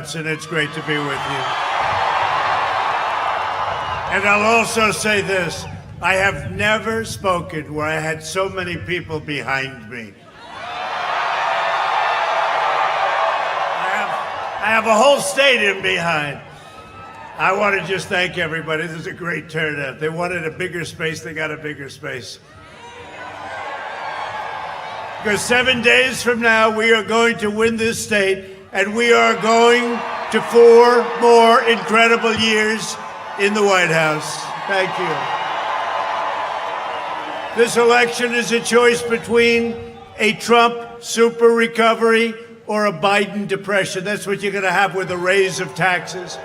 Wisconsin. It's great to be with you. And I'll also say this. I have never spoken where I had so many people behind me. I have a whole stadium behind. I want to just thank everybody. This is a great turnout. They wanted a bigger space. They got a bigger space. Because 7 days from now, we are going to win this state, and we are going to 4 more incredible years in the White House. Thank you. This election is a choice between a Trump super recovery or a Biden depression. That's what you're going to have with a raise of taxes.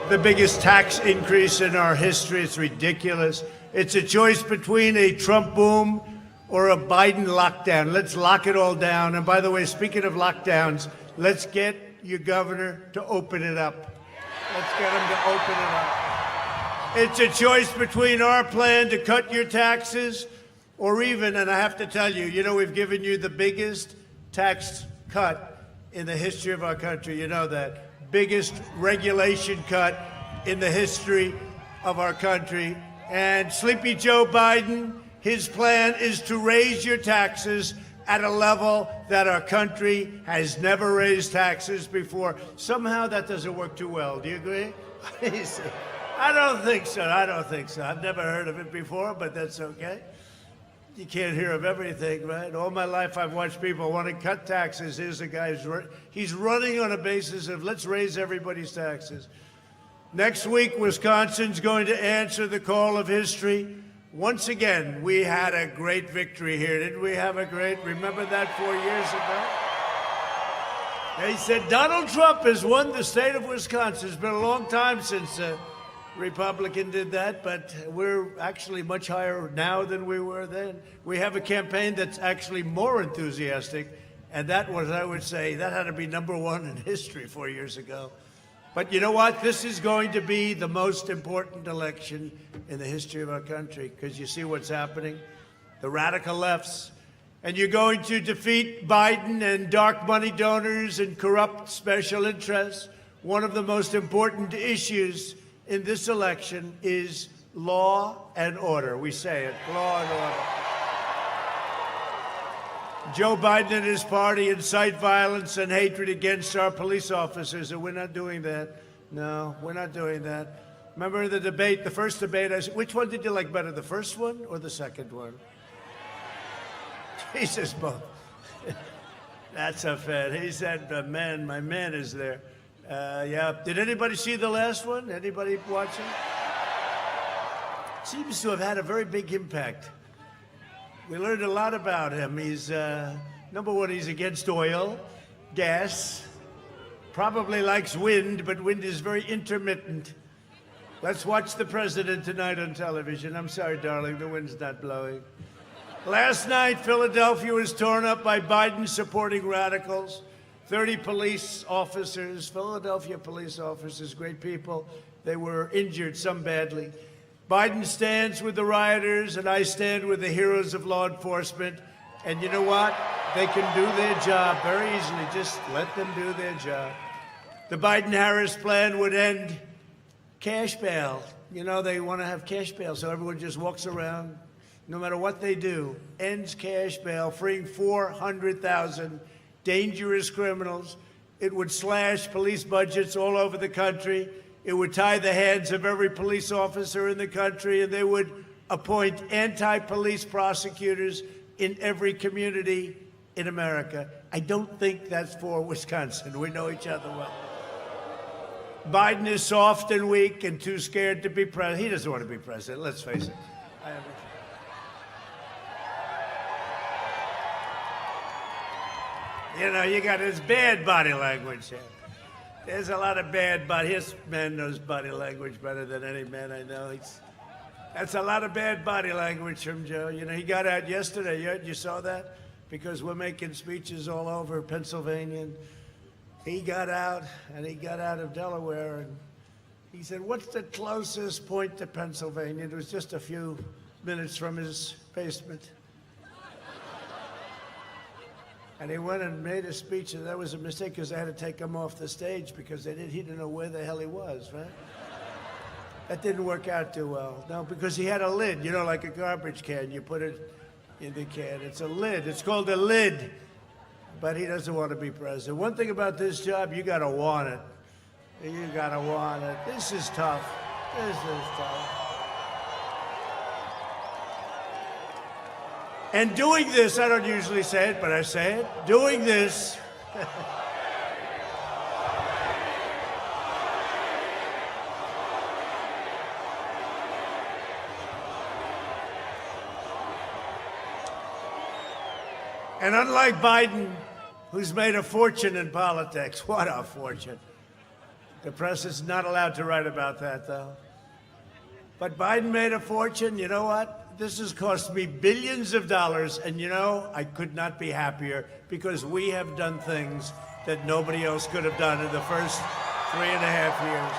The biggest tax increase in our history. It's ridiculous. It's a choice between a Trump boom or a Biden lockdown. Let's lock it all down. And by the way, speaking of lockdowns, let's get your governor to open it up. Let's get him to open it up. It's a choice between our plan to cut your taxes or even, and I have to tell you, we've given you the biggest tax cut in the history of our country. You know that. Biggest regulation cut in the history of our country. And Sleepy Joe Biden, his plan is to raise your taxes at a level that our country has never raised taxes before. Somehow that doesn't work too well. Do you agree? I don't think so. I've never heard of it before, but that's okay. You can't hear of everything, right? All my life I've watched people want to cut taxes. Here's a guy, he's running on a basis of let's raise everybody's taxes. Next week, Wisconsin's going to answer the call of history. Once again, we had a great victory here. Didn't we have a remember that 4 years ago? They said Donald Trump has won the state of Wisconsin. It's been a long time since a Republican did that, but we're actually much higher now than we were then. We have a campaign that's actually more enthusiastic, and that was, I would say, that had to be #1 in history 4 years ago. But you know what? This is going to be the most important election in the history of our country because you see what's happening. The radical lefts. And you're going to defeat Biden and dark money donors and corrupt special interests. One of the most important issues in this election is law and order. We say it, law and order. Joe Biden and his party incite violence and hatred against our police officers, and we're not doing that. No, we're not doing that. Remember the debate, the first debate, I said, which one did you like better, the first one or the second one? He says both. That's a fan. He said, my man is there. Yeah. Did anybody see the last one? Anybody watching? Seems to have had a very big impact. We learned a lot about him. He's, number one, he's against oil, gas, probably likes wind, but wind is very intermittent. Let's watch the president tonight on television. I'm sorry, darling, the wind's not blowing. Last night, Philadelphia was torn up by Biden-supporting radicals. 30 police officers, Philadelphia police officers, great people. They were injured, some badly. Biden stands with the rioters, and I stand with the heroes of law enforcement. And you know what? They can do their job very easily. Just let them do their job. The Biden-Harris plan would end cash bail. You know, they want to have cash bail, so everyone just walks around, no matter what they do, ends cash bail, freeing 400,000 dangerous criminals. It would slash police budgets all over the country. It would tie the hands of every police officer in the country, and they would appoint anti-police prosecutors in every community in America. I don't think that's for Wisconsin. We know each other well. Biden is soft and weak and too scared to be president. He doesn't want to be president, let's face it. You know, you got his bad body language here. There's a lot of bad body. His man knows body language better than any man I know. That's a lot of bad body language from Joe. You know, he got out yesterday. You saw that? Because we're making speeches all over Pennsylvania. And he got out, and he got out of Delaware, and he said, what's the closest point to Pennsylvania? It was just a few minutes from his basement. And he went and made a speech, and that was a mistake because they had to take him off the stage because he didn't know where the hell he was, right? That didn't work out too well. No, because he had a lid, you know, like a garbage can. You put it in the can. It's a lid. It's called a lid. But he doesn't want to be president. One thing about this job, you got to want it. You got to want it. This is tough. This is tough. And doing this, I don't usually say it, but I say it, doing this. And unlike Biden, who's made a fortune in politics, what a fortune. The press is not allowed to write about that, though. But Biden made a fortune. You know what? This has cost me billions of dollars, and you know, I could not be happier because we have done things that nobody else could have done in the first 3.5 years.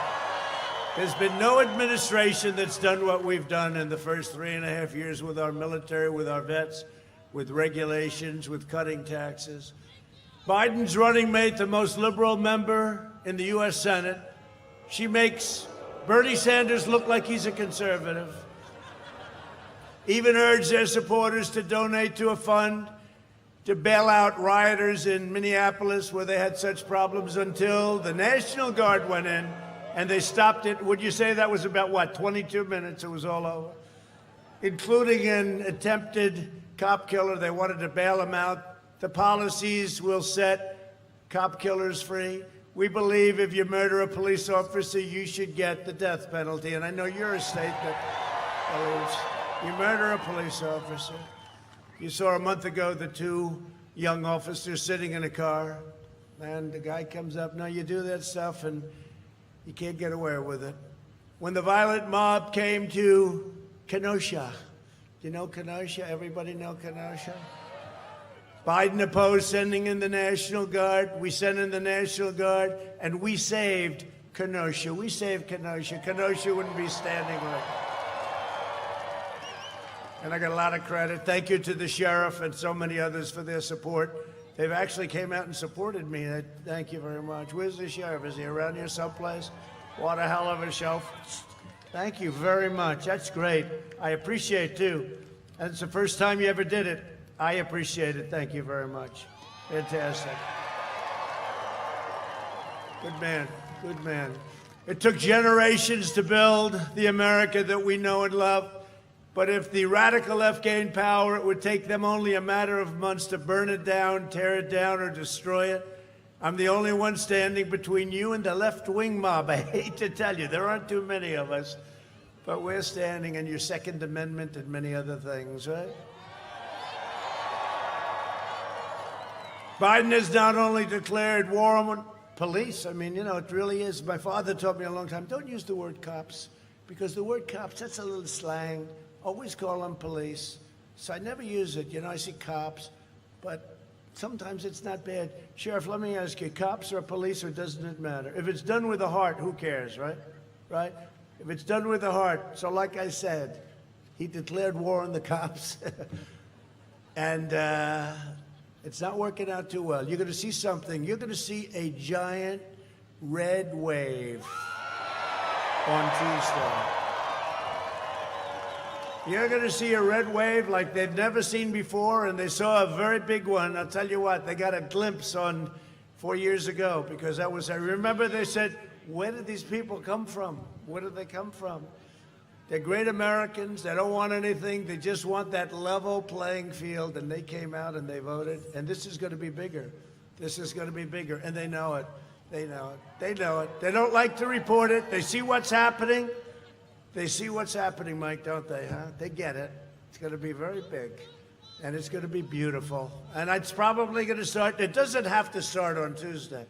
There's been no administration that's done what we've done in the first 3.5 years with our military, with our vets, with regulations, with cutting taxes. Biden's running mate the most liberal member in the U.S. Senate. She makes Bernie Sanders look like he's a conservative. Even urged their supporters to donate to a fund to bail out rioters in Minneapolis where they had such problems until the National Guard went in and they stopped it. Would you say that was about, what, 22 minutes? It was all over. Including an attempted cop killer. They wanted to bail him out. The policies will set cop killers free. We believe if you murder a police officer, you should get the death penalty. And I know you're a state that believes. You murder a police officer. You saw a month ago the two young officers sitting in a car, and the guy comes up, no, you do that stuff, and you can't get away with it. When the violent mob came to Kenosha, you know Kenosha? Everybody know Kenosha? Biden opposed sending in the National Guard. We sent in the National Guard, and we saved Kenosha. We saved Kenosha. Kenosha wouldn't be standing like that. And I got a lot of credit. Thank you to the sheriff and so many others for their support. They've actually came out and supported me. Thank you very much. Where's the sheriff? Is he around here someplace? What a hell of a show. Thank you very much. That's great. I appreciate it, too. And it's the first time you ever did it. I appreciate it. Thank you very much. Fantastic. Good man. Good man. It took generations to build the America that we know and love. But if the radical left gained power, it would take them only a matter of months to burn it down, tear it down, or destroy it. I'm the only one standing between you and the left-wing mob. I hate to tell you, there aren't too many of us. But we're standing in your Second Amendment and many other things, right? Biden has not only declared war on police. I mean, you know, it really is. My father taught me a long time, don't use the word cops, because the word cops, that's a little slang. Always call them police. So I never use it. You know, I see cops, but sometimes it's not bad. Sheriff, let me ask you, cops or police, or doesn't it matter? If it's done with the heart, who cares, right? Right? If it's done with the heart. So like I said, he declared war on the cops. And it's not working out too well. You're going to see something. You're going to see a giant red wave on Tuesday. You're going to see a red wave like they've never seen before, and they saw a very big one. I'll tell you what, they got a glimpse on 4 years ago, because that was, I remember they said, where did these people come from? Where did they come from? They're great Americans. They don't want anything. They just want that level playing field, and they came out and they voted, and this is going to be bigger. This is going to be bigger, and they know it. They know it. They know it. They don't like to report it. They see what's happening. They see what's happening, Mike, don't they, huh? They get it. It's going to be very big, and it's going to be beautiful. And it's probably going to start, it doesn't have to start on Tuesday.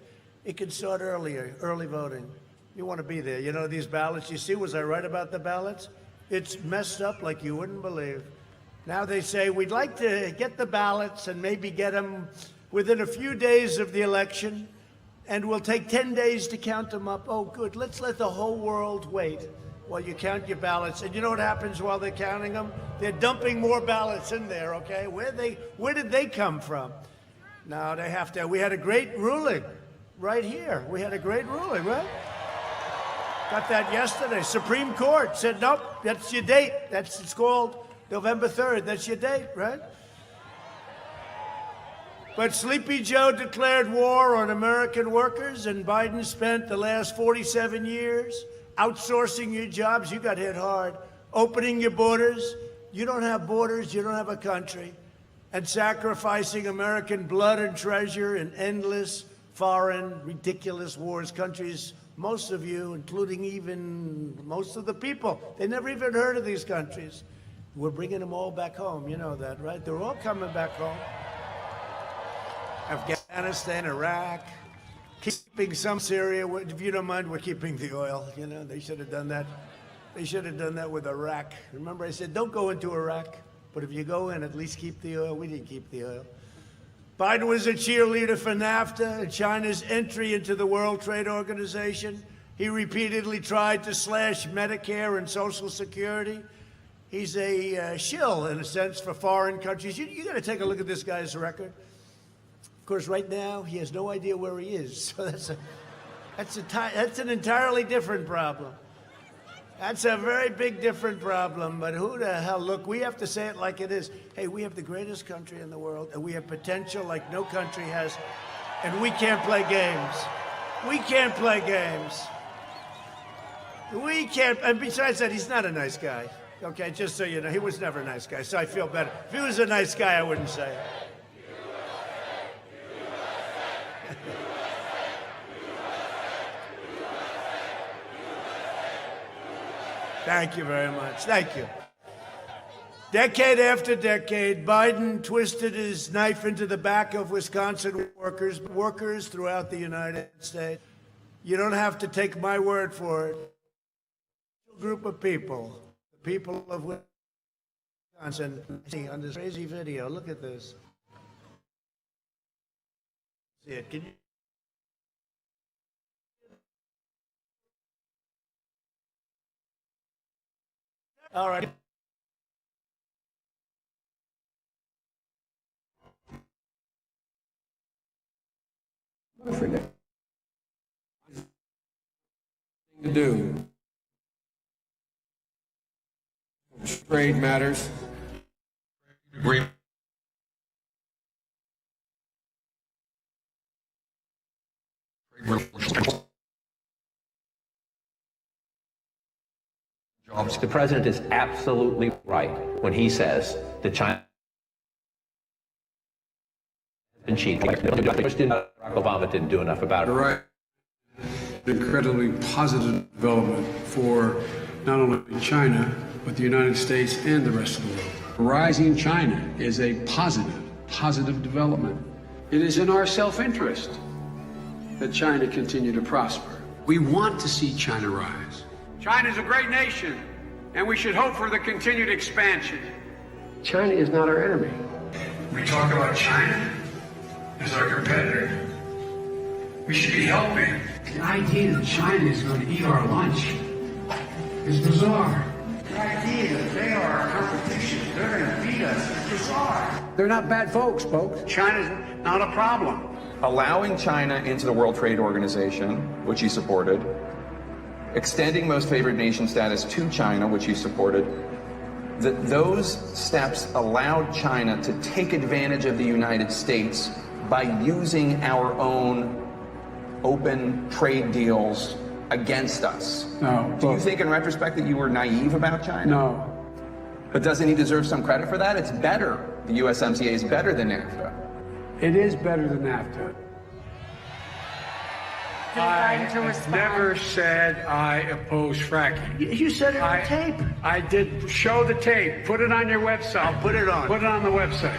It can start earlier, early voting. You want to be there. You know, these ballots, you see, was I right about the ballots? It's messed up like you wouldn't believe. Now they say, we'd like to get the ballots and maybe get them within a few days of the election, and we'll take 10 days to count them up. Oh, good. Let's let the whole world wait while you count your ballots. And you know what happens while they're counting them? They're dumping more ballots in there, okay? Where did they come from? No, they have to. We had a great ruling right here. We had a great ruling, right? Got that yesterday. Supreme Court said, nope, that's your date. It's called November 3rd. That's your date, right? But Sleepy Joe declared war on American workers, and Biden spent the last 47 years outsourcing your jobs. You got hit hard. Opening your borders. You don't have borders. You don't have a country. And sacrificing American blood and treasure in endless, foreign, ridiculous wars. Countries, most of you, including even most of the people, they never even heard of these countries. We're bringing them all back home. You know that, right? They're all coming back home. Afghanistan, Iraq, keeping some Syria. If you don't mind, we're keeping the oil. You know, they should have done that. They should have done that with Iraq. Remember, I said, don't go into Iraq, but if you go in, at least keep the oil. We didn't keep the oil. Biden was a cheerleader for NAFTA and China's entry into the World Trade Organization. He repeatedly tried to slash Medicare and Social Security. He's a shill, in a sense, for foreign countries. You got to take a look at this guy's record. Of course, right now, he has no idea where he is. So that's an entirely different problem. That's a very big different problem. But who the hell? Look, we have to say it like it is. Hey, we have the greatest country in the world, and we have potential like no country has, and we can't play games. We can't play games. We can't. And besides that, he's not a nice guy. Okay, just so you know, he was never a nice guy, so I feel better. If he was a nice guy, I wouldn't say it. Thank you very much. Thank you. Decade after decade, Biden twisted his knife into the back of Wisconsin workers throughout the United States. You don't have to take my word for it. A group of people, the people of Wisconsin, on this crazy video. Look at this. See it? Can you? All right. To do. Trade matters. The president is absolutely right when he says that China has been cheating. Barack Obama didn't do enough about it. You're right. Incredibly positive development for not only China, but the United States and the rest of the world. Rising China is a positive development. It is in our self-interest that China continue to prosper. We want to see China rise. China is a great nation, and we should hope for the continued expansion. China is not our enemy. We talk about China as our competitor. We should be helping. The idea that China is going to eat our lunch is bizarre. The idea that they are our competition, they're going to beat us, is bizarre. They're not bad folks. China's not a problem. Allowing China into the World Trade Organization, which he supported, extending most favored nation status to China, which he supported, those steps allowed China to take advantage of the United States by using our own open trade deals against us. No. Do you think in retrospect that you were naive about China? No. But doesn't he deserve some credit for that? It's better. The USMCA is better than NAFTA. It is better than NAFTA. I never said I oppose fracking. You said it on tape. I did. Show the tape. Put it on your website. I'll put it on. Put it on the website.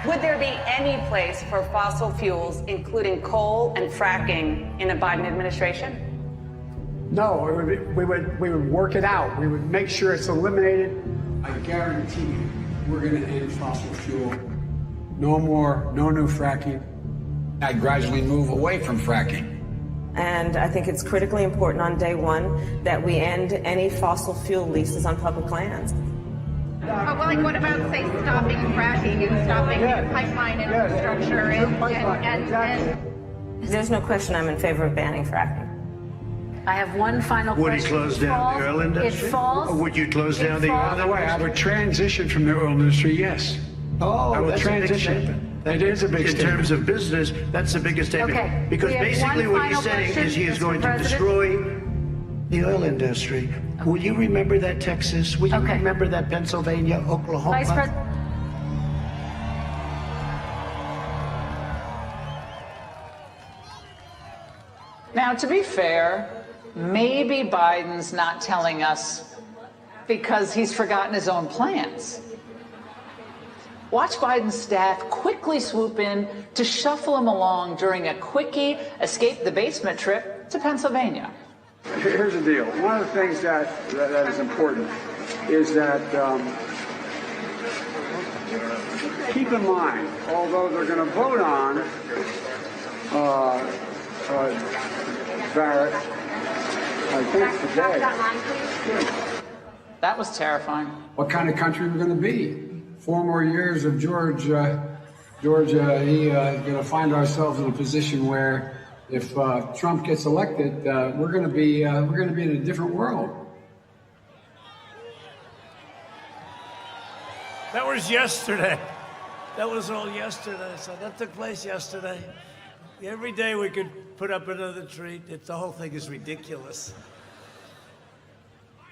Would there be any place for fossil fuels, including coal and fracking, in a Biden administration? No, we would work it out. We would make sure it's eliminated. I guarantee you, we're going to end fossil fuel. No more, no new fracking. I gradually move away from fracking. And I think it's critically important on day one that we end any fossil fuel leases on public lands. Well, like, what about, say, stopping fracking and stopping pipeline infrastructure and There's no question I'm in favor of banning fracking. I have one final Would he question. close down the oil industry? It falls. Or would you close down the oil By the way, I industry? would transition from the oil industry, yes. Oh, I will that's a big transition. statement. It is a big In statement. terms of business, that's the biggest statement. Okay, Because we have basically one what he's final saying question, is he is Mr. going to President. destroy the oil industry. Will you remember that, Texas? Will you Okay. remember that, Pennsylvania, Oklahoma? Vice President. Now, to be fair, maybe Biden's not telling us because he's forgotten his own plans. Watch Biden's staff quickly swoop in to shuffle him along during a quickie escape the basement trip to Pennsylvania. Here's the deal. One of the things that is important is that keep in mind, although they're going to vote on Barrett, I think today. That was terrifying. What kind of country we're going to be? 4 more years of Georgia, going to find ourselves in a position where if Trump gets elected, we're going to be in a different world. That was yesterday. That was all yesterday. So that took place yesterday. Every day we could put up another treat. The whole thing is ridiculous.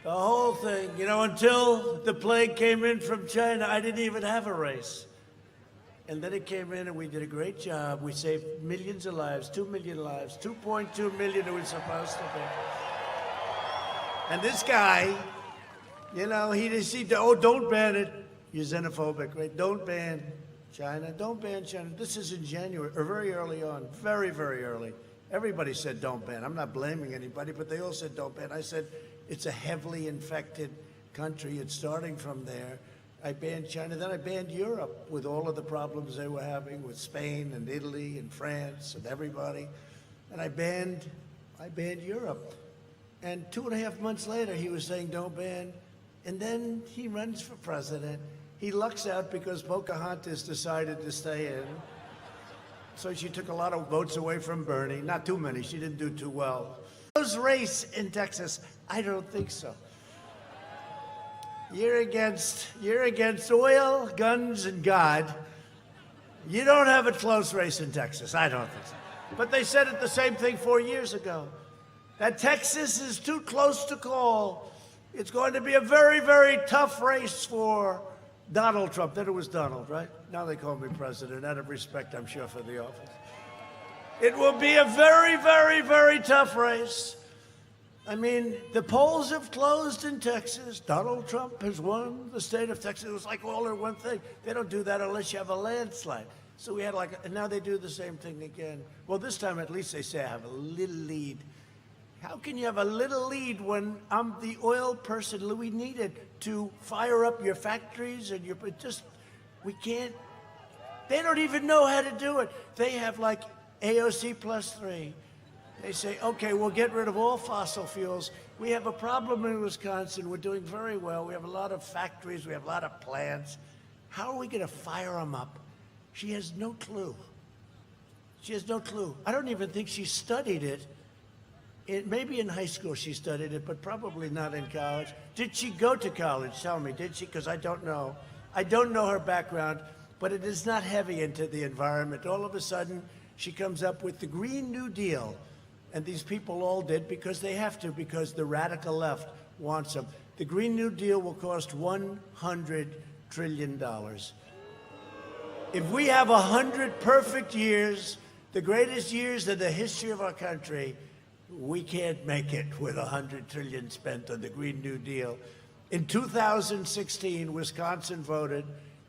The whole thing, until the plague came in from China, I didn't even have a race. And then it came in and we did a great job. We saved millions of lives, 2 million lives, 2.2 million it was supposed to be. And this guy, don't ban it. You're xenophobic, right? Don't ban China. Don't ban China. This is in January, or very early on, very, very early. Everybody said don't ban. I'm not blaming anybody, but they all said don't ban. I said it's a heavily infected country. It's starting from there. I banned China. Then I banned Europe with all of the problems they were having with Spain and Italy and France and everybody. And I banned Europe. And 2.5 months later, he was saying don't ban. And then he runs for president. He lucks out because Pocahontas decided to stay in. So she took a lot of votes away from Bernie. Not too many. She didn't do too well. Close race in Texas? I don't think so. You're against oil, guns, and God. You don't have a close race in Texas. I don't think so. But they said it the same thing 4 years ago. That Texas is too close to call. It's going to be a very, very tough race for Donald Trump. Then it was Donald, right? Now they call me president, out of respect, I'm sure, for the office. It will be a very, very, very tough race. I mean, the polls have closed in Texas. Donald Trump has won the state of Texas. It was like all in one thing. They don't do that unless you have a landslide. So we had and now they do the same thing again. Well, this time at least they say I have a little lead. How can you have a little lead when I'm the oil person Louis needed to fire up your factories and we can't, they don't even know how to do it. They have like AOC +3. They say, okay, we'll get rid of all fossil fuels. We have a problem in Wisconsin. We're doing very well. We have a lot of factories. We have a lot of plants. How are we going to fire them up? She has no clue. She has no clue. I don't even think she studied it. Maybe in high school she studied it, but probably not in college. Did she go to college? Tell me, did she? Because I don't know. I don't know her background, but it is not heavy into the environment. All of a sudden, she comes up with the Green New Deal. And these people all did because they have to, because the radical left wants them. The Green New Deal will cost $100 trillion. If we have 100 perfect years, the greatest years in the history of our country, we can't make it with $100 trillion spent on the Green New Deal. In 2016, Wisconsin voted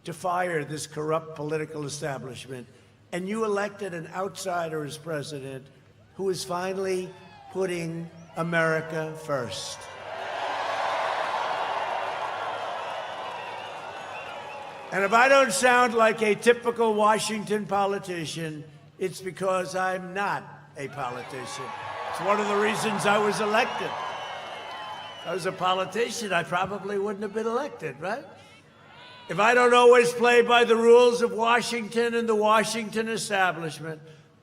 to fire this corrupt political establishment, and you elected an outsider as president who is finally putting America first. And if I don't sound like a typical Washington politician, it's because I'm not a politician. It's one of the reasons I was elected. If I was a politician, I probably wouldn't have been elected, right? If I don't always play by the rules of Washington and the Washington establishment,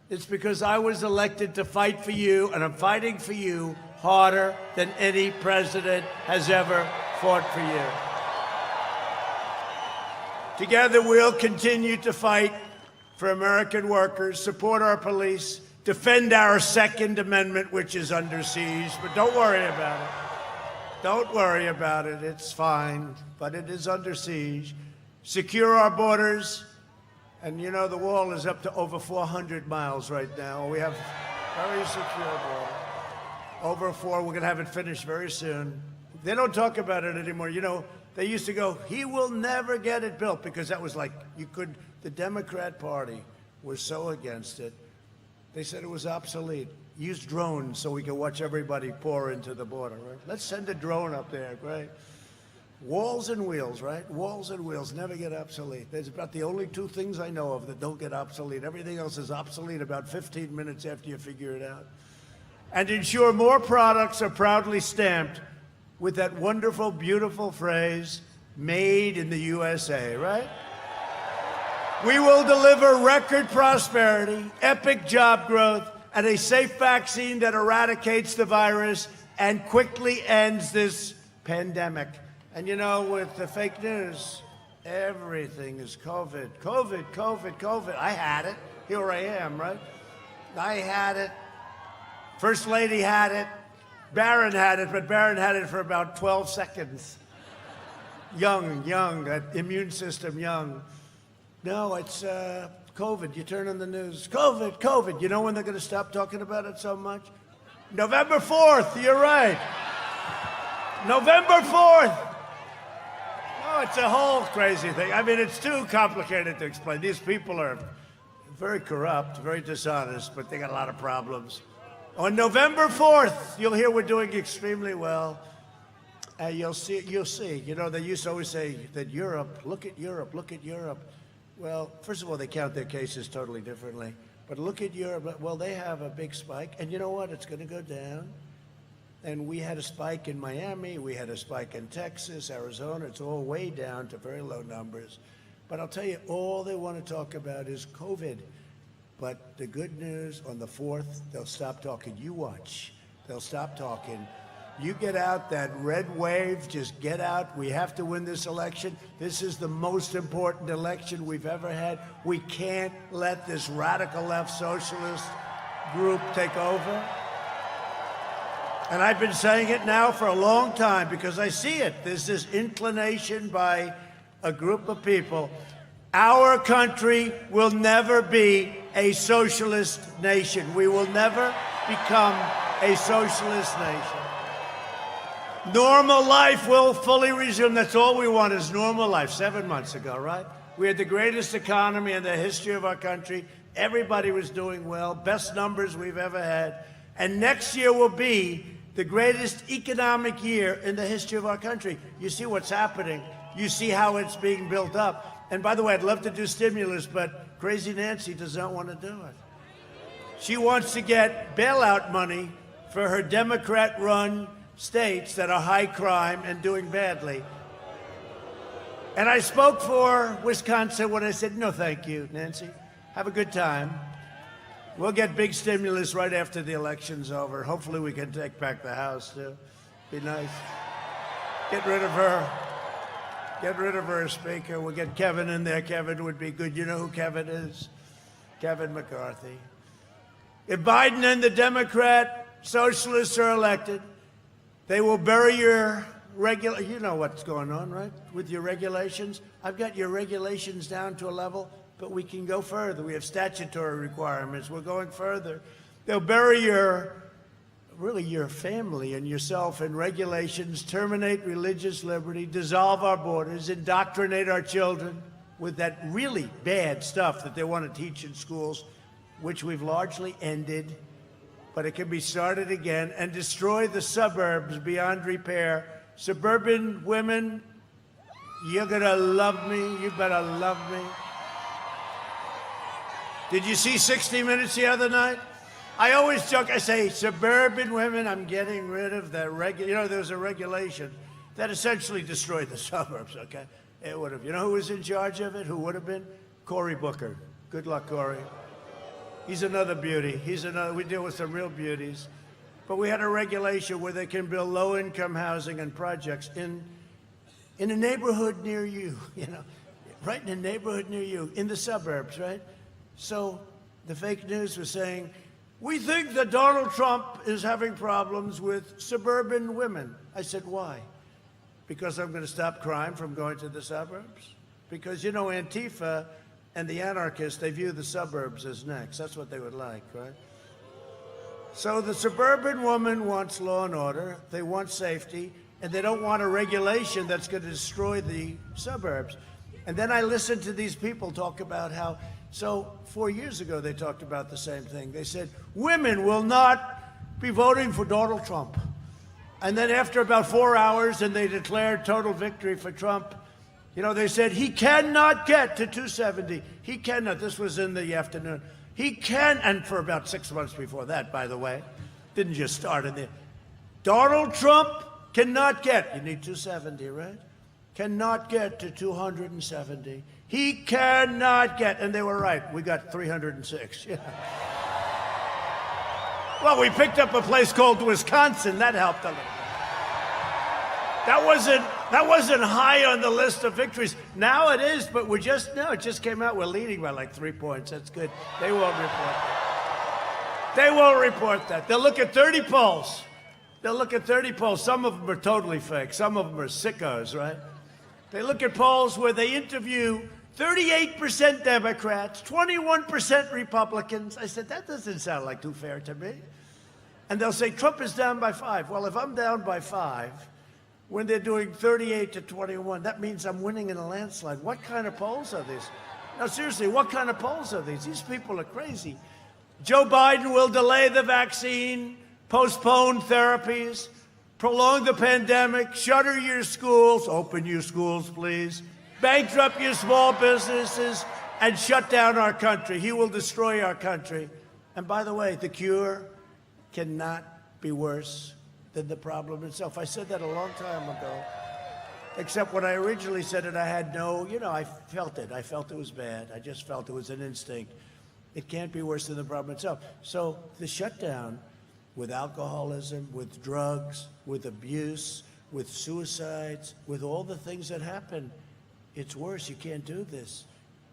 it's because I was elected to fight for you, and I'm fighting for you harder than any president has ever fought for you. Together, we'll continue to fight for American workers, support our police, defend our Second Amendment, which is under siege, but don't worry about it. Don't worry about it. It's fine, but it is under siege. Secure our borders. And you know, the wall is up to over 400 miles right now. We have very secure border. Over 4, we're going to have it finished very soon. They don't talk about it anymore. You know, they used to go, he will never get it built, because that was like, the Democrat Party was so against it. They said it was obsolete. Use drones so we can watch everybody pour into the border, right? Let's send a drone up there, great. Walls and wheels, right? Walls and wheels never get obsolete. There's about the only 2 things I know of that don't get obsolete. Everything else is obsolete about 15 minutes after you figure it out. And ensure more products are proudly stamped with that wonderful, beautiful phrase, made in the USA, right? We will deliver record prosperity, epic job growth, and a safe vaccine that eradicates the virus and quickly ends this pandemic. And you know, with the fake news, everything is COVID, COVID, COVID, COVID. I had it. Here I am, right? I had it. First Lady had it. Barron had it, but Barron had it for about 12 seconds. Young, that immune system, young. No, it's COVID. You turn on the news. COVID, COVID. You know when they're going to stop talking about it so much? November 4th. You're right. November 4th. No, it's a whole crazy thing. I mean, it's too complicated to explain. These people are very corrupt, very dishonest, but they got a lot of problems. On November 4th, you'll hear we're doing extremely well. You'll see. You know, they used to always say that Europe, look at Europe, look at Europe. Well, first of all, they count their cases totally differently. But look at Europe. Well, they have a big spike. And you know what? It's going to go down. And we had a spike in Miami. We had a spike in Texas, Arizona. It's all way down to very low numbers. But I'll tell you, all they want to talk about is COVID. But the good news, on the 4th, they'll stop talking. You watch. They'll stop talking. You get out that red wave, just get out. We have to win this election. This is the most important election we've ever had. We can't let this radical left socialist group take over. And I've been saying it now for a long time because I see it. There's this inclination by a group of people. Our country will never be a socialist nation. We will never become a socialist nation. Normal life will fully resume. That's all we want is normal life. 7 months ago, right? We had the greatest economy in the history of our country. Everybody was doing well. Best numbers we've ever had. And next year will be the greatest economic year in the history of our country. You see what's happening. You see how it's being built up. And by the way, I'd love to do stimulus, but Crazy Nancy does not want to do it. She wants to get bailout money for her Democrat-run states that are high crime and doing badly. And I spoke for Wisconsin when I said, no, thank you, Nancy. Have a good time. We'll get big stimulus right after the election's over. Hopefully we can take back the House, too. Be nice. Get rid of her. Get rid of her as Speaker. We'll get Kevin in there. Kevin would be good. You know who Kevin is? Kevin McCarthy. If Biden and the Democrat socialists are elected, they will bury your you know what's going on, right? With your regulations. I've got your regulations down to a level, but we can go further. We have statutory requirements. We're going further. They'll bury your family and yourself in regulations, terminate religious liberty, dissolve our borders, indoctrinate our children with that really bad stuff that they want to teach in schools, which we've largely ended, but it can be started again, and destroy the suburbs beyond repair. Suburban women, you're gonna love me. You better love me. Did you see 60 Minutes the other night? I always joke, I say, suburban women, I'm getting rid of the there's a regulation that essentially destroyed the suburbs, okay? It would have. You know who was in charge of it? Who would have been? Cory Booker. Good luck, Cory. He's another beauty. We deal with some real beauties. But we had a regulation where they can build low-income housing and projects in a neighborhood near you, right in a neighborhood near you, in the suburbs, right? So the fake news was saying, we think that Donald Trump is having problems with suburban women. I said, why? Because I'm going to stop crime from going to the suburbs? Because, Antifa and the anarchists, they view the suburbs as next. That's what they would like, right? So the suburban woman wants law and order, they want safety, and they don't want a regulation that's going to destroy the suburbs. And then I listened to these people talk about how, so 4 years ago they talked about the same thing. They said, women will not be voting for Donald Trump. And then after about 4 hours, and they declared total victory for Trump, they said, he cannot get to 270. He cannot. This was in the afternoon. He can, and for about 6 months before that, by the way, didn't just start in there. Donald Trump cannot get, you need 270, right? Cannot get to 270. He cannot get, and they were right. We got 306. Yeah. Well, we picked up a place called Wisconsin. That helped a little. That wasn't high on the list of victories. Now it is, but it just came out. We're leading by like 3 points. That's good. They won't report that. They won't report that. They'll look at 30 polls. Some of them are totally fake. Some of them are sickos, right? They look at polls where they interview 38% Democrats, 21% Republicans. I said, that doesn't sound like too fair to me. And they'll say, Trump is down by 5. Well, if I'm down by 5, when they're doing 38 to 21, that means I'm winning in a landslide. What kind of polls are these? No, seriously, what kind of polls are these? These people are crazy. Joe Biden will delay the vaccine, postpone therapies, prolong the pandemic, shutter your schools, open your schools, please, bankrupt your small businesses, and shut down our country. He will destroy our country. And by the way, the cure cannot be worse than the problem itself. I said that a long time ago, except when I originally said it, I had I felt it. I felt it was bad. I just felt it was an instinct. It can't be worse than the problem itself. So the shutdown, with alcoholism, with drugs, with abuse, with suicides, with all the things that happen, it's worse. You can't do this.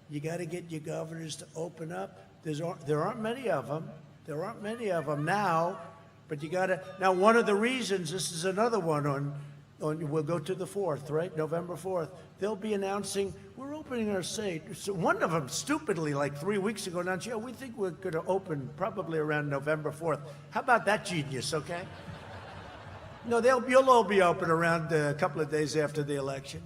You got to get your governors to open up. There aren't many of them. There aren't many of them now. But you got to, now one of the reasons, this is another one on we'll go to the 4th, right? November 4th. They'll be announcing, we're opening our state. So one of them stupidly, like 3 weeks ago, announced, we think we're going to open probably around November 4th. How about that genius, okay? No, you'll all be open around a couple of days after the election.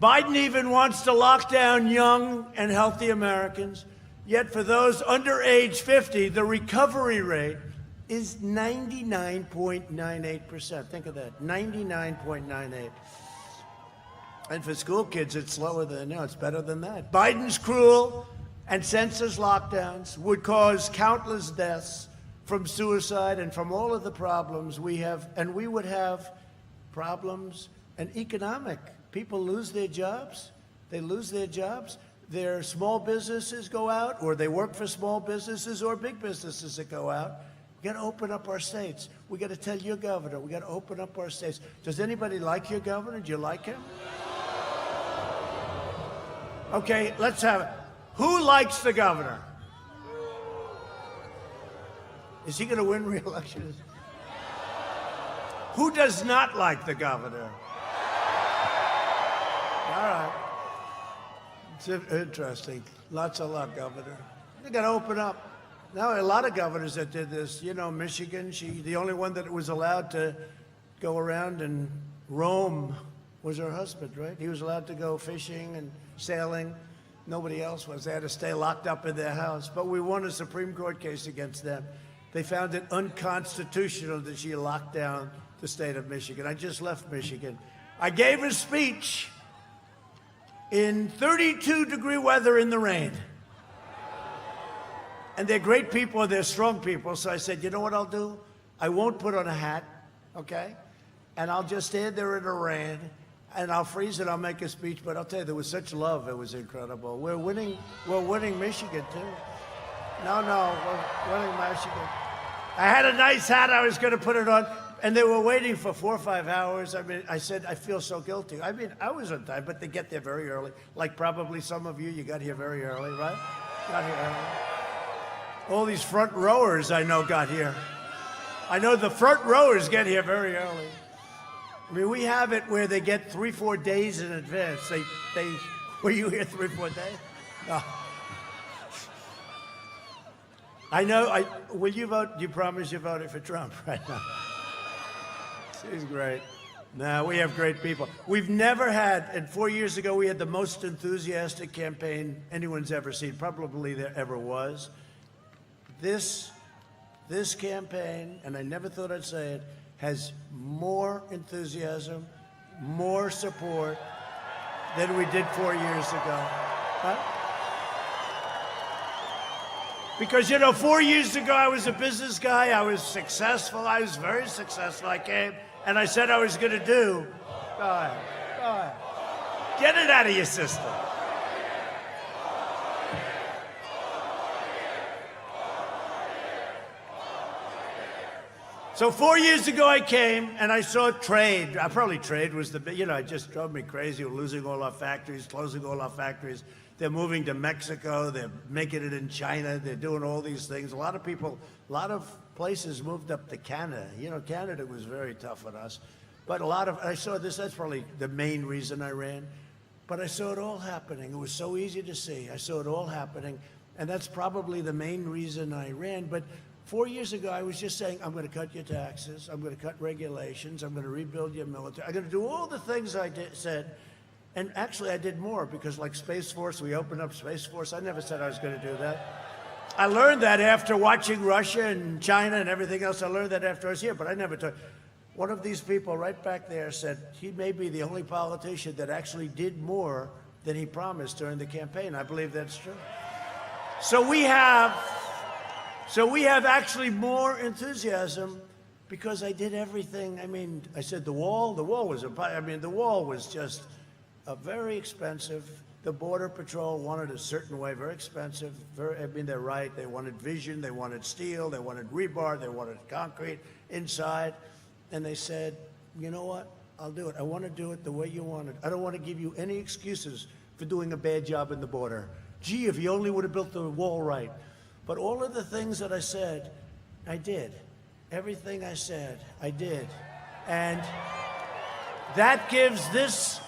Biden even wants to lock down young and healthy Americans. Yet for those under age 50, the recovery rate is 99.98%. Think of that, 99.98. And for school kids, it's slower than, it's better than that. Biden's cruel and senseless lockdowns would cause countless deaths from suicide and from all of the problems we have, and we would have problems and economic. People lose their jobs. They lose their jobs. Their small businesses go out, or they work for small businesses or big businesses that go out. We got to open up our states. We got to tell your governor, we got to open up our states. Does anybody like your governor? Do you like him? Okay, let's have it. Who likes the governor? Is he going to win re-election? Who does not like the governor? All right. It's interesting. Lots of luck, governor. You got to open up. Now, a lot of governors that did this, Michigan, the only one that was allowed to go around and roam was her husband, right? He was allowed to go fishing and sailing. Nobody else was. They had to stay locked up in their house. But we won a Supreme Court case against them. They found it unconstitutional that she locked down the state of Michigan. I just left Michigan. I gave a speech in 32-degree weather in the rain. And they're great people, they're strong people. So I said, you know what I'll do? I won't put on a hat, okay? And I'll just stand there in the rain. and I'll freeze it, I'll make a speech, but I'll tell you, there was such love, it was incredible. We're winning Michigan, too. No, we're winning Michigan. I had a nice hat, I was going to put it on, and they were waiting for 4 or 5 hours. I mean, I said, I feel so guilty. I mean, I was on time, but they get there very early. Like probably some of you got here very early, right? Got here early. All these front rowers I know got here. I know the front rowers get here very early. I mean, we have it where they get 3-4 days in advance. Were you here 3-4 days? No. I know. Will you vote? Do you promise you voted for Trump right now? He's great. No, we have great people. We've never had, and 4 years ago, we had the most enthusiastic campaign anyone's ever seen, probably there ever was. This campaign, and I never thought I'd say it, has more enthusiasm, more support than we did 4 years ago. Huh? Because, 4 years ago, I was a business guy. I was successful. I was very successful. I came, and I said I was going to do. Go ahead. Get it out of your system. So 4 years ago, I came, and I saw trade. Probably trade was the big, it just drove me crazy. We're losing all our factories, closing all our factories. They're moving to Mexico. They're making it in China. They're doing all these things. A lot of people, a lot of places moved up to Canada. Canada was very tough on us. But I saw this, that's probably the main reason I ran. But I saw it all happening. It was so easy to see. I saw it all happening. And that's probably the main reason I ran. But 4 years ago, I was just saying, I'm going to cut your taxes. I'm going to cut regulations. I'm going to rebuild your military. I'm going to do all the things I said. And actually, I did more because, like Space Force, we opened up Space Force. I never said I was going to do that. I learned that after watching Russia and China and everything else. I learned that after I was here, but I never told. One of these people right back there said he may be the only politician that actually did more than he promised during the campaign. I believe that's true. So we have actually more enthusiasm because I did everything. I mean, I said the wall was just very expensive. The Border Patrol wanted a certain way, very expensive. They're right. They wanted vision. They wanted steel. They wanted rebar. They wanted concrete inside. And they said, you know what? I'll do it. I want to do it the way you want it. I don't want to give you any excuses for doing a bad job in the border. Gee, if you only would have built the wall right. But all of the things that I said, I did. Everything I said, I did. And that gives this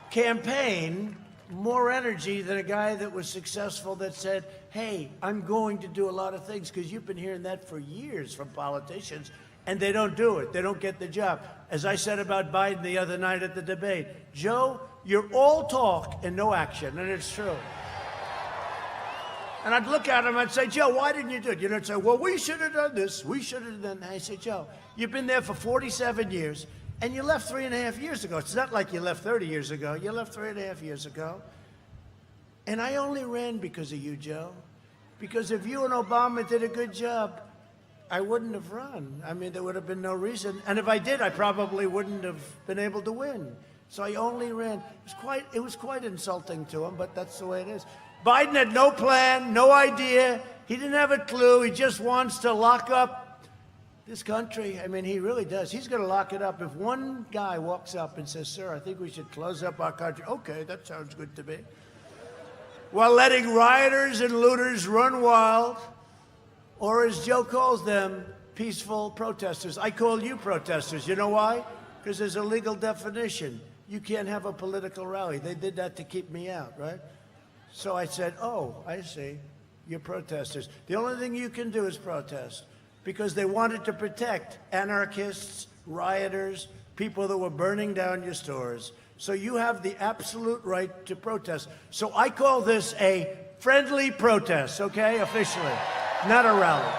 campaign more energy than a guy that was successful that said, hey, I'm going to do a lot of things, because you've been hearing that for years from politicians, and they don't do it. They don't get the job. As I said about Biden the other night at the debate, Joe, you're all talk and no action, and it's true. And I'd look at him, I'd say, Joe, why didn't you do it? You'd say, well, we should have done this. We should have done that. I said, Joe, you've been there for 47 years, and you left 3.5 years ago. It's not like you left 30 years ago. You left 3.5 years ago. And I only ran because of you, Joe. Because if you and Obama did a good job, I wouldn't have run. I mean, there would have been no reason. And if I did, I probably wouldn't have been able to win. So I only ran. It was quite insulting to him, but that's the way it is. Biden had no plan, no idea. He didn't have a clue. He just wants to lock up this country. I mean, he really does. He's going to lock it up. If one guy walks up and says, sir, I think we should close up our country. Okay, that sounds good to me. While letting rioters and looters run wild, or as Joe calls them, peaceful protesters. I call you protesters. You know why? Because there's a legal definition. You can't have a political rally. They did that to keep me out, right? So I said, oh, I see. You're protesters. The only thing you can do is protest, because they wanted to protect anarchists, rioters, people that were burning down your stores. So you have the absolute right to protest. So I call this a friendly protest, okay, officially, not a rally.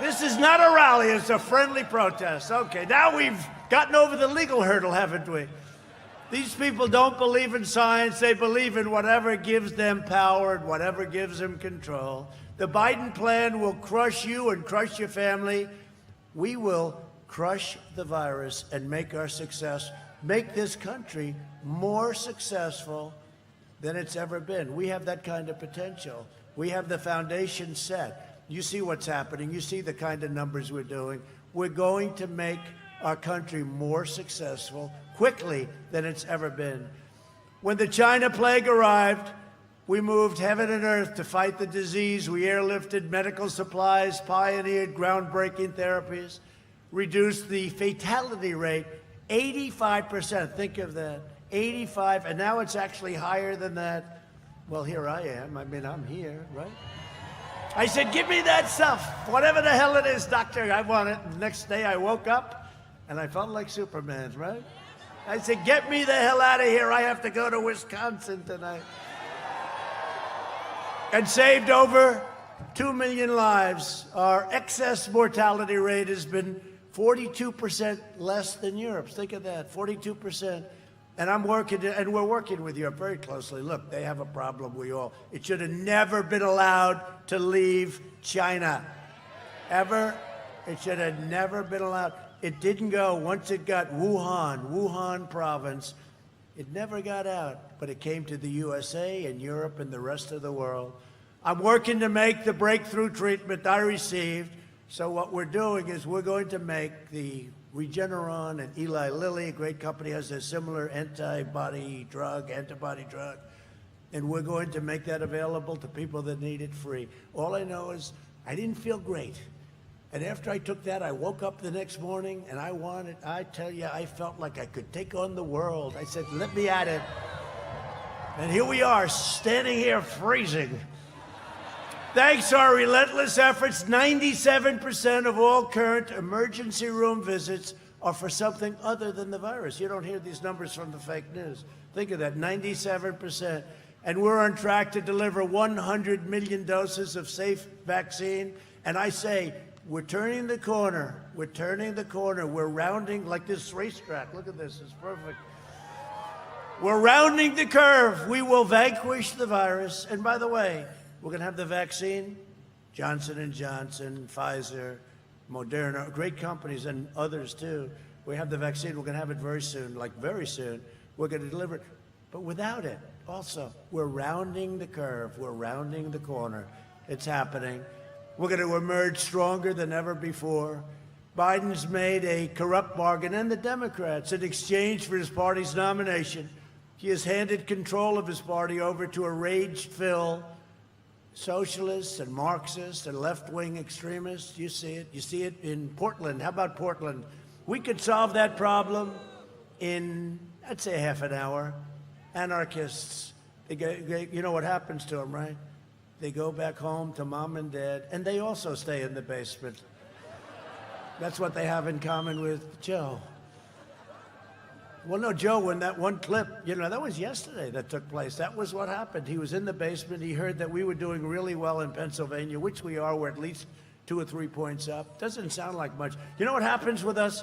This is not a rally, it's a friendly protest. Okay, now we've gotten over the legal hurdle, haven't we? These people don't believe in science. They believe in whatever gives them power and whatever gives them control. The Biden plan will crush you and crush your family. We will crush the virus and make our success make this country more successful than it's ever been. We have that kind of potential. We have the foundation set. You see what's happening. You see the kind of numbers we're doing. We're going to make our country more successful quickly than it's ever been. When the China plague arrived, we moved heaven and earth to fight the disease. We airlifted medical supplies, pioneered groundbreaking therapies, reduced the fatality rate 85%. Think of that, 85, and now it's actually higher than that. Well, here I am. I mean, I'm here, right? I said, give me that stuff. Whatever the hell it is, doctor, I want it. And the next day I woke up and I felt like Superman, right? I said, get me the hell out of here. I have to go to Wisconsin tonight. And saved over 2 million lives. Our excess mortality rate has been 42% less than Europe's. Think of that, 42%. And we're working with Europe very closely. Look, they have a problem, we all. It should have never been allowed to leave China. Ever. It should have never been allowed. It didn't go. Once it got Wuhan province, it never got out, but it came to the USA and Europe and the rest of the world. I'm working to make the breakthrough treatment I received. So what we're doing is we're going to make the Regeneron and Eli Lilly, a great company, has a similar antibody drug, and we're going to make that available to people that need it free. All I know is I didn't feel great. And after I took that, I woke up the next morning and I tell you, I felt like I could take on the world. I said, let me at it. And here we are, standing here freezing. Thanks to our relentless efforts, 97% of all current emergency room visits are for something other than the virus. You don't hear these numbers from the fake news. Think of that, 97%. And we're on track to deliver 100 million doses of safe vaccine. And I say, we're turning the corner. We're turning the corner. We're rounding like this racetrack. Look at this, it's perfect. We're rounding the curve. We will vanquish the virus. And by the way, we're going to have the vaccine, Johnson & Johnson, Pfizer, Moderna, great companies, and others too. We have the vaccine. We're going to have it very soon, like very soon. We're going to deliver it. But without it, also, we're rounding the curve. We're rounding the corner. It's happening. We're going to emerge stronger than ever before. Biden's made a corrupt bargain, and the Democrats, in exchange for his party's nomination. He has handed control of his party over to a rage-filled socialists and Marxists and left-wing extremists. You see it. You see it in Portland. How about Portland? We could solve that problem in, I'd say, half an hour. Anarchists, you know what happens to them, right? They go back home to mom and dad, and they also stay in the basement. That's what they have in common with Joe. Well, no, Joe, when that one clip, you know, that was yesterday that took place. That was what happened. He was in the basement. He heard that we were doing really well in Pennsylvania, which we are. We're at least 2 or 3 points up. Doesn't sound like much. You know what happens with us?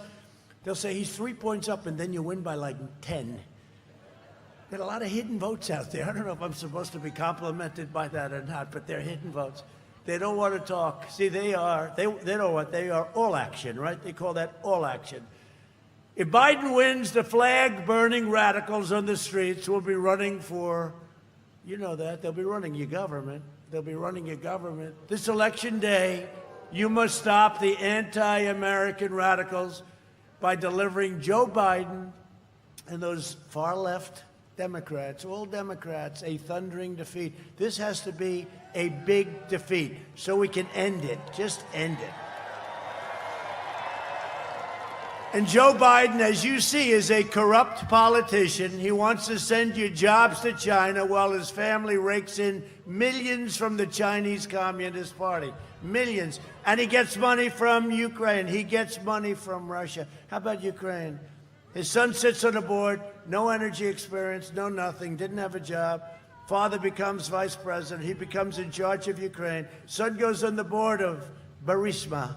They'll say he's 3 points up, and then you win by like 10. There are a lot of hidden votes out there. I don't know if I'm supposed to be complimented by that or not, but they're hidden votes. They don't want to talk. See, they know what? They are all action, right? They call that all action. If Biden wins, the flag-burning radicals on the streets will be running for, you know that, they'll be running your government. They'll be running your government. This election day, you must stop the anti-American radicals by delivering Joe Biden and those far-left Democrats, all Democrats, a thundering defeat. This has to be a big defeat so we can end it. Just end it. And Joe Biden, as you see, is a corrupt politician. He wants to send you jobs to China while his family rakes in millions from the Chinese Communist Party. Millions. And he gets money from Ukraine. He gets money from Russia. How about Ukraine? His son sits on the board, no energy experience, no nothing, didn't have a job. Father becomes vice president. He becomes in charge of Ukraine. Son goes on the board of Burisma.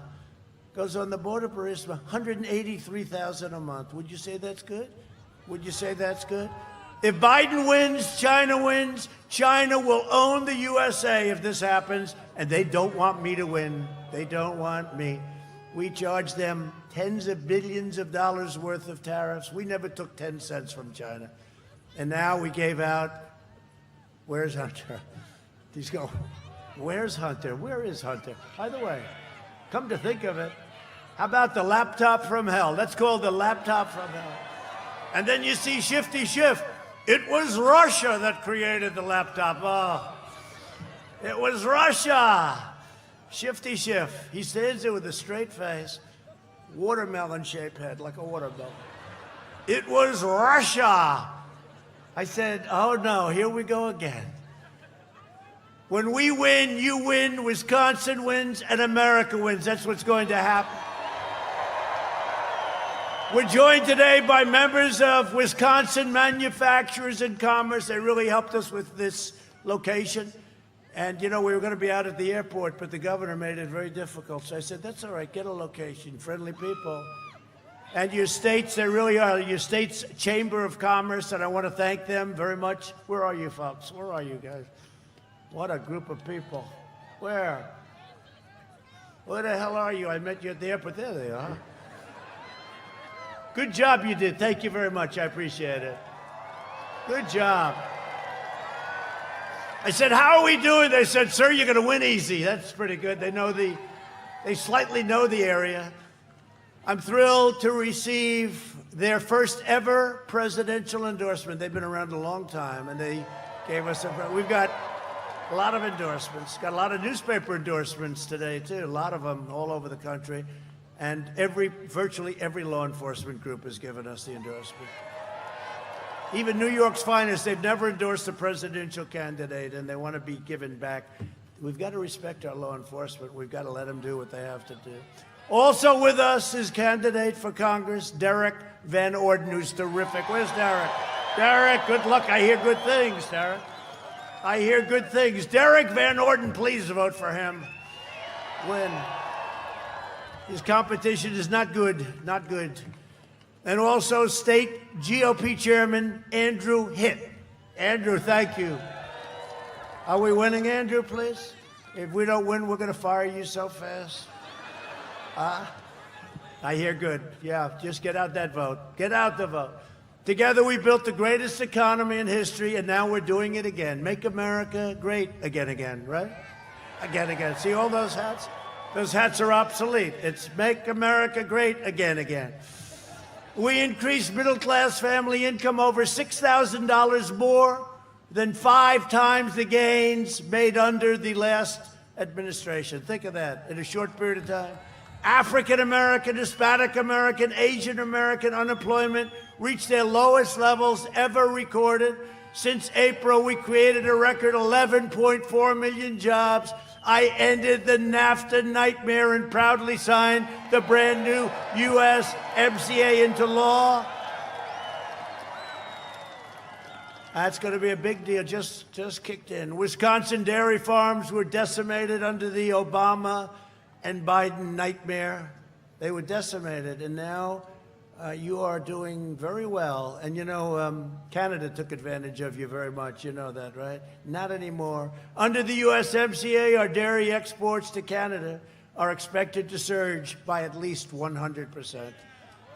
Goes on the board of Burisma, $183,000 a month. Would you say that's good? Would you say that's good? If Biden wins, China will own the USA if this happens, and they don't want me to win. They don't want me. We charge them tens of billions of dollars worth of tariffs. We never took 10 cents from China. And now we gave out, where's Hunter? He's going, where's Hunter? Where is Hunter? By the way, come to think of it, how about the laptop from hell? That's called the laptop from hell. And then you see Shifty Schiff. It was Russia that created the laptop. Oh, it was Russia. Shifty Schiff. He stands there with a straight face, watermelon-shaped head, like a watermelon. It was Russia. I said, oh no, here we go again. When we win, you win, Wisconsin wins, and America wins. That's what's going to happen. We're joined today by members of Wisconsin Manufacturers and Commerce. They really helped us with this location. And, you know, we were going to be out at the airport, but the governor made it very difficult. So I said, that's all right, get a location, friendly people. And your states, they really are, your state's Chamber of Commerce, and I want to thank them very much. Where are you folks? Where are you guys? What a group of people. Where? Where the hell are you? I met you at the airport. There they are. Good job you did. Thank you very much. I appreciate it. Good job. I said, how are we doing? They said, sir, you're going to win easy. That's pretty good. They slightly know the area. I'm thrilled to receive their first ever presidential endorsement. They've been around a long time, and they gave us we've got a lot of endorsements. Got a lot of newspaper endorsements today, too. A lot of them all over the country. And virtually every law enforcement group has given us the endorsement. Even New York's finest, they've never endorsed a presidential candidate, and they want to be given back. We've got to respect our law enforcement. We've got to let them do what they have to do. Also with us is candidate for Congress, Derek Van Orden, who's terrific. Where's Derek? Derek, good luck. I hear good things, Derek. I hear good things. Derek Van Orden, please vote for him. Win. His competition is not good, not good. And also state GOP chairman Andrew Hitt. Andrew, thank you. Are we winning, Andrew, please? If we don't win, we're going to fire you so fast. I hear good. Yeah, just get out that vote. Get out the vote. Together we built the greatest economy in history, and now we're doing it again. Make America great again, right? Again. See all those hats? Those hats are obsolete. It's make America great again. We increased middle-class family income over $6,000 more than 5 times the gains made under the last administration. Think of that in a short period of time. African American, Hispanic American, Asian American unemployment reached their lowest levels ever recorded. Since April, we created a record 11.4 million jobs. I ended the NAFTA nightmare and proudly signed the brand new USMCA into law. That's going to be a big deal, just kicked in. Wisconsin dairy farms were decimated under the Obama and Biden nightmare. They were decimated, and now you are doing very well. And you know, Canada took advantage of you very much. You know that, right? Not anymore. Under the USMCA, our dairy exports to Canada are expected to surge by at least 100%.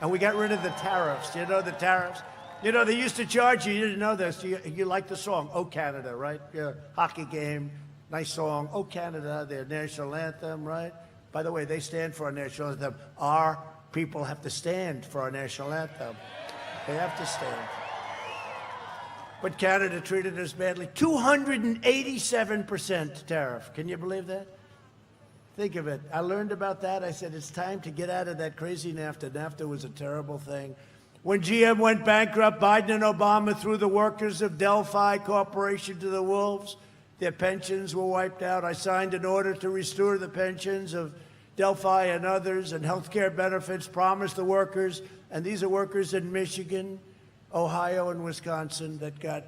And we got rid of the tariffs. You know the tariffs? You know, they used to charge you. You didn't know this. You like the song, Oh Canada, right? Yeah, hockey game, nice song. Oh Canada, their national anthem, right? By the way, they stand for our national anthem. Our people have to stand for our national anthem. They have to stand. But Canada treated us badly. 287% tariff. Can you believe that? Think of it. I learned about that. I said, it's time to get out of that crazy NAFTA. NAFTA was a terrible thing. When GM went bankrupt, Biden and Obama threw the workers of Delphi Corporation to the wolves. Their pensions were wiped out. I signed an order to restore the pensions of Delphi and others, and health care benefits promised the workers, and these are workers in Michigan, Ohio, and Wisconsin that got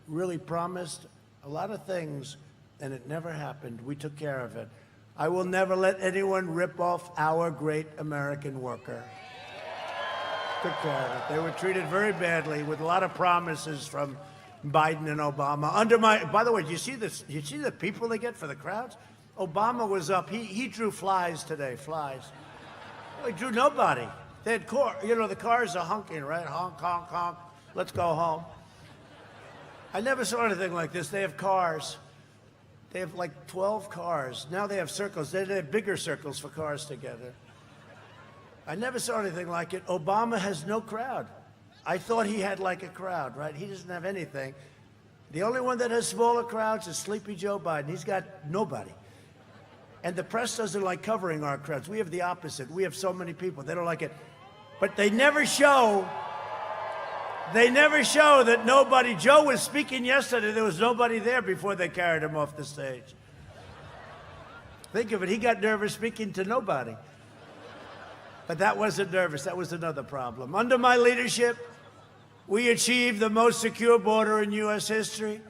really promised a lot of things, and it never happened. We took care of it. I will never let anyone rip off our great American worker. Took care of it. They were treated very badly with a lot of promises from Biden and Obama. By the way, do you see this? Do you see the people they get for the crowds? Obama was up. He drew flies today, flies. They drew nobody. They had the cars are honking, right? Honk, honk, honk. Let's go home. I never saw anything like this. They have cars. They have like 12 cars. Now they have circles. They have bigger circles for cars together. I never saw anything like it. Obama has no crowd. I thought he had like a crowd, right? He doesn't have anything. The only one that has smaller crowds is Sleepy Joe Biden. He's got nobody. And the press doesn't like covering our crowds. We have the opposite. We have so many people. They don't like it. But they never show that nobody. Joe was speaking yesterday. There was nobody there before they carried him off the stage. Think of it. He got nervous speaking to nobody. But that wasn't nervous. That was another problem. Under my leadership, we achieved the most secure border in U.S. history.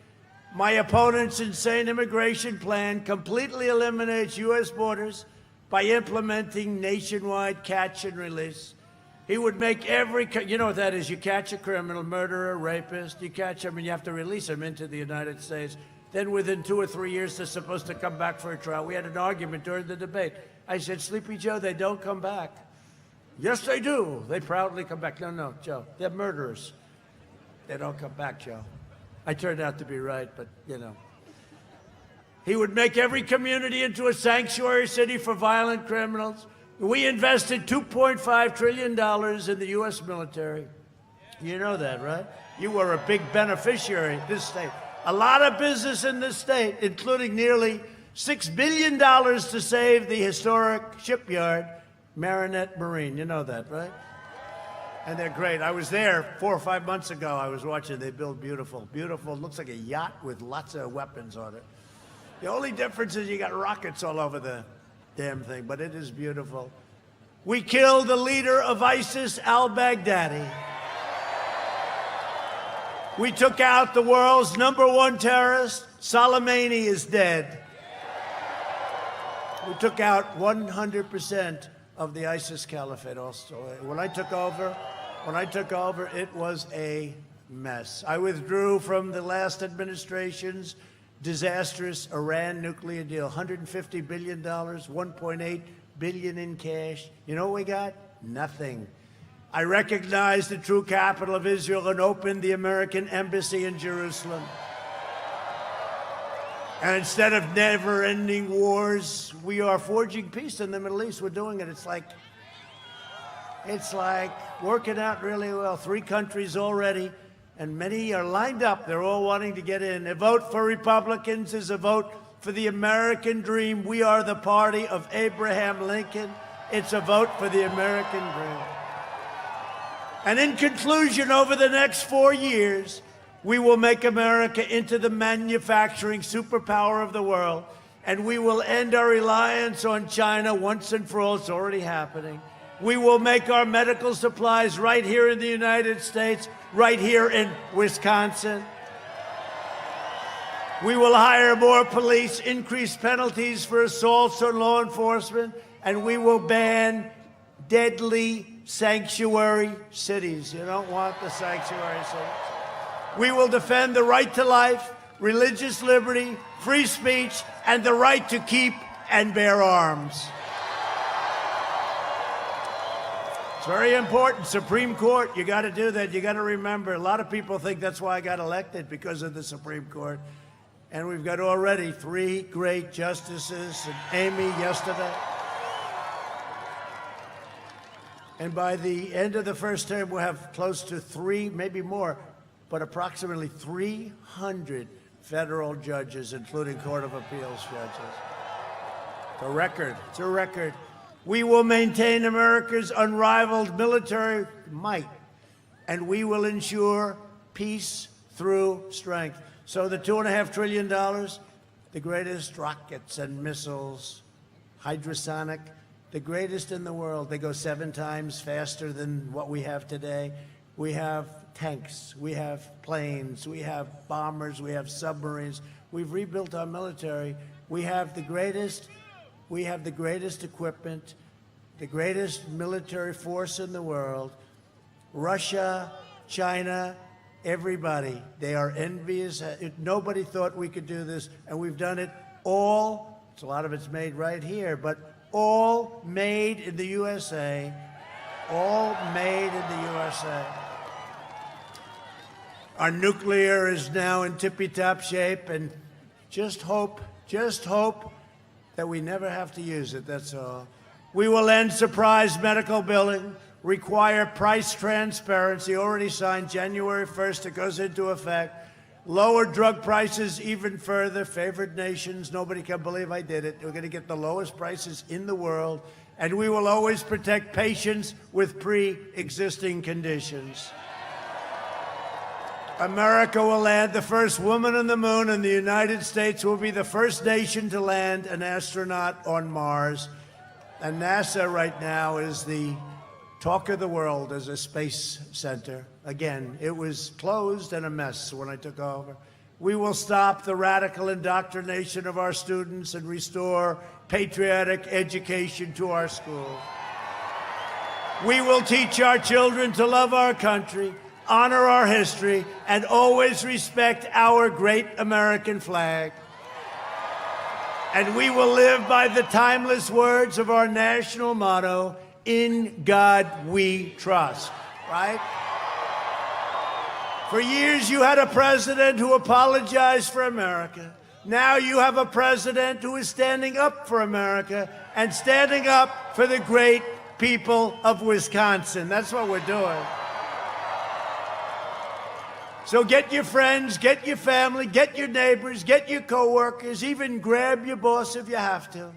My opponent's insane immigration plan completely eliminates U.S. borders by implementing nationwide catch and release. He would make you know what that is? You catch a criminal, murderer, rapist, you catch them and you have to release them into the United States. Then within 2 or 3 years, they're supposed to come back for a trial. We had an argument during the debate. I said, Sleepy Joe, they don't come back. Yes, they do. They proudly come back. No, Joe, they're murderers. They don't come back, Joe. I turned out to be right, but, you know. He would make every community into a sanctuary city for violent criminals. We invested $2.5 trillion in the U.S. military. You know that, right? You were a big beneficiary of this state. A lot of business in this state, including nearly $6 billion to save the historic shipyard, Marinette Marine. You know that, right? And they're great. I was there 4 or 5 months ago. I was watching. They build beautiful. Looks like a yacht with lots of weapons on it. The only difference is you got rockets all over the damn thing, but it is beautiful. We killed the leader of ISIS, al-Baghdadi. We took out the world's #1 terrorist. Soleimani is dead. We took out 100% of the ISIS caliphate also. When I took over, it was a mess. I withdrew from the last administration's disastrous Iran nuclear deal. $150 billion, $1.8 billion in cash. You know what we got? Nothing. I recognized the true capital of Israel and opened the American embassy in Jerusalem. And instead of never-ending wars, we are forging peace in the Middle East. We're doing it. It's like working out really well. 3 countries already, and many are lined up. They're all wanting to get in. A vote for Republicans is a vote for the American dream. We are the party of Abraham Lincoln. It's a vote for the American dream. And in conclusion, over the next 4 years, we will make America into the manufacturing superpower of the world, and we will end our reliance on China once and for all. It's already happening. We will make our medical supplies right here in the United States, right here in Wisconsin. We will hire more police, increase penalties for assaults on law enforcement, and we will ban deadly sanctuary cities. You don't want the sanctuary cities. We will defend the right to life, religious liberty, free speech, and the right to keep and bear arms. It's very important. Supreme Court, you got to do that. You got to remember, a lot of people think that's why I got elected, because of the Supreme Court. And we've got already 3 great justices, and Amy yesterday. And by the end of the first term, we'll have close to 3, maybe more, but approximately 300 federal judges, including Court of Appeals judges. It's a record. It's a record. We will maintain America's unrivaled military might, and we will ensure peace through strength. So the $2.5 trillion, the greatest rockets and missiles, hydrosonic, the greatest in the world. They go 7 times faster than what we have today. We have tanks, we have planes, we have bombers, we have submarines. We've rebuilt our military. We have the greatest equipment, the greatest military force in the world. Russia, China, everybody, they are envious. Nobody thought we could do this, and we've done it all. A lot of it's made right here, but all made in the USA, all made in the USA. Our nuclear is now in tippy-top shape, and just hope that we never have to use it, that's all. We will end surprise medical billing, require price transparency, already signed January 1st, it goes into effect. Lower drug prices even further, favored nations, nobody can believe I did it. We're going to get the lowest prices in the world, and we will always protect patients with pre-existing conditions. America will land the first woman on the moon, and the United States will be the first nation to land an astronaut on Mars. And NASA right now is the talk of the world as a space center. Again, it was closed and a mess when I took over. We will stop the radical indoctrination of our students and restore patriotic education to our schools. We will teach our children to love our country, honor our history, and always respect our great American flag. And we will live by the timeless words of our national motto, "In God we trust," right? For years, you had a president who apologized for America. Now you have a president who is standing up for America and standing up for the great people of Wisconsin. That's what we're doing. So get your friends, get your family, get your neighbors, get your coworkers, even grab your boss if you have to.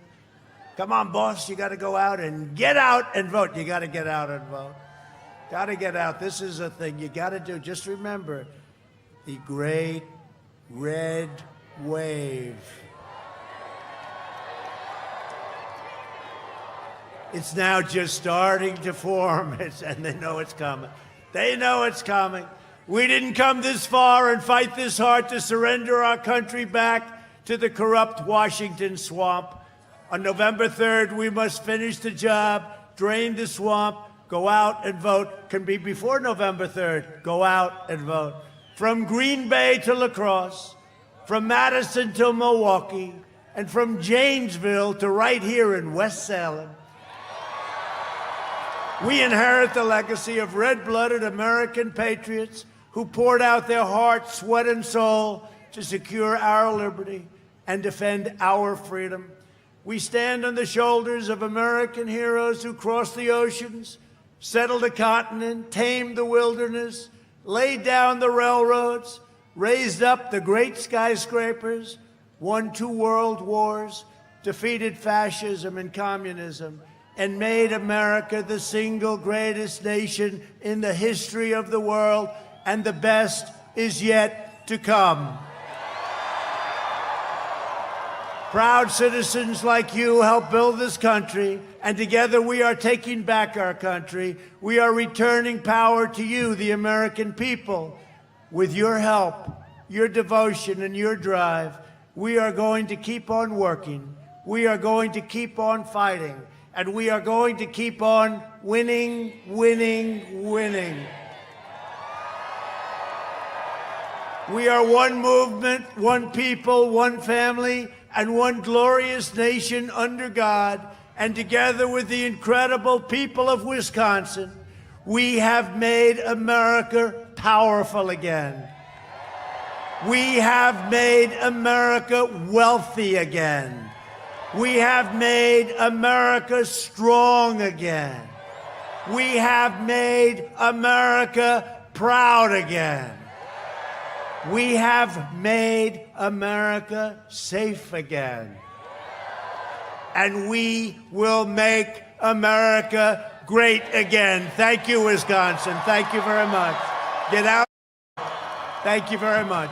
Come on, boss, you got to go out and vote. You got to get out and vote. Got to get out. This is a thing you got to do. Just remember the great red wave. It's now just starting to form, and they know it's coming. They know it's coming. We didn't come this far and fight this hard to surrender our country back to the corrupt Washington swamp. On November 3rd, we must finish the job, drain the swamp, go out and vote. Can be before November 3rd. Go out and vote. From Green Bay to La Crosse, from Madison to Milwaukee, and from Janesville to right here in West Salem. We inherit the legacy of red-blooded American patriots who poured out their heart, sweat, and soul to secure our liberty and defend our freedom. We stand on the shoulders of American heroes who crossed the oceans, settled a continent, tamed the wilderness, laid down the railroads, raised up the great skyscrapers, won 2 world wars, defeated fascism and communism, and made America the single greatest nation in the history of the world, and the best is yet to come. Proud citizens like you help build this country, and together we are taking back our country. We are returning power to you, the American people. With your help, your devotion, and your drive, we are going to keep on working. We are going to keep on fighting. And we are going to keep on winning, winning, winning. We are one movement, one people, one family, and one glorious nation under God. And together with the incredible people of Wisconsin, we have made America powerful again. We have made America wealthy again. We have made America strong again. We have made America proud again. We have made America safe again. And we will make America great again. Thank you, Wisconsin. Thank you very much. Get out. Thank you very much.